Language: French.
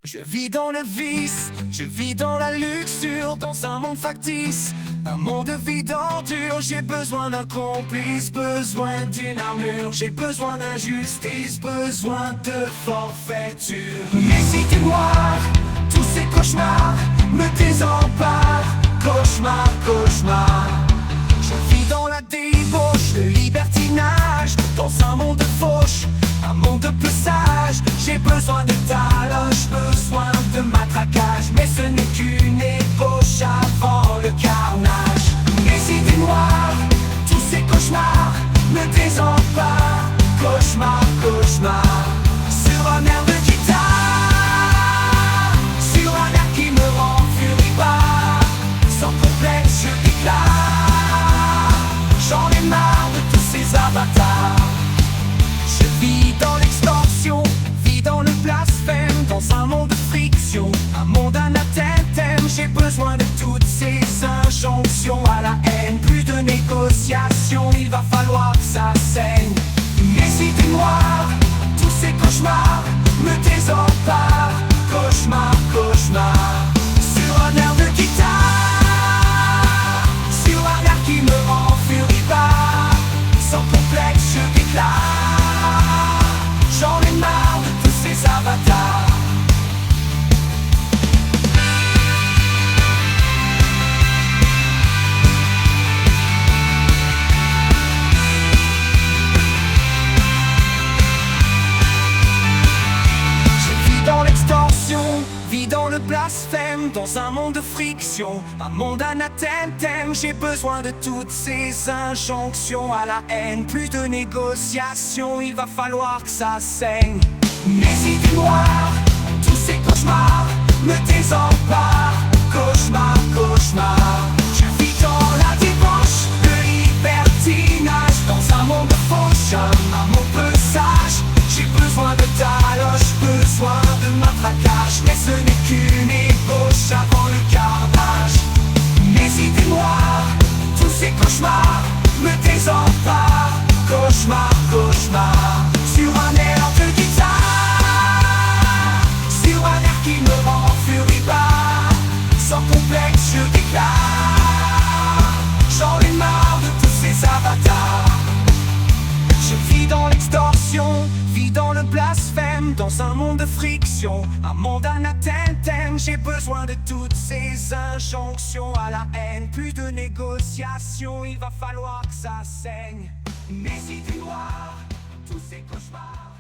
Je vis dans le vice, je vis dans la luxure, dans un monde factice, un monde de vie d'ordure. J'ai besoin d'un complice, besoin d'une armure, j'ai besoin d'injustice, besoin de forfaiture. Mes idées noires, tous ces cauchemars me désemparent. Cauchemar, cauchemar. Je vis dans la débauche, le libertinage, dans un monde de fauche, un monde peu sage. J'ai besoin de taloche, besoin de matraquage, mais ce n'est qu'une ébauche avant le carnage. Mes idées noires, tous ces cauchemars me désemparent. Cauchemar, cauchemar. Sur un air de guitare, sur un air qui me rend furibard. Sans complexe, je déclare, j'en ai marre de tous ces avatars. Je vis dans l'extorsion, vis dans le blasphème, dans un monde de friction, un monde anathème. J'ai besoin de toutes ces injonctions à la haine, plus de négociations, il va falloir que ça saigne. Mes idées noires, tous ces cauchemars me désemparent. Cauchemar, cauchemar. Sur un air de guitare, sur un air qui me rend furibard. Sans complexe, je déclare, j'en ai marre de tous ces avatars. Je vis dans l'extorsion, vis dans le blasphème, dans un monde de friction, un monde anathème. J'ai besoin de toutes ces injonctions à la haine, plus de négociations, il va falloir que ça saigne. Mes idées noires, tous ces cauchemars me désemparent. Cauchemar, cauchemar. Je vis dans la débauche, le libertinage, dans un monde de fauche, un monde peu sage. J'ai besoin de taloche, besoin de matraquage, mais ce n'est qu'une ébauche avant le carnage. Mes idées noires, tous ces cauchemars me désemparent. Cauchemar, cauchemar. Sur un air de guitare, sur un air qui me rend furibard. Sans complexe, je déclare, j'en ai marre de tous ces avatars. Je vis dans l'extorsion, vis dans le blasphème, dans un monde de friction, un monde anathème. J'ai besoin de toutes ces injonctions à la haine, plus de négociations, il va falloir que ça saigne. Mes idées noires, tous ces cauchemars.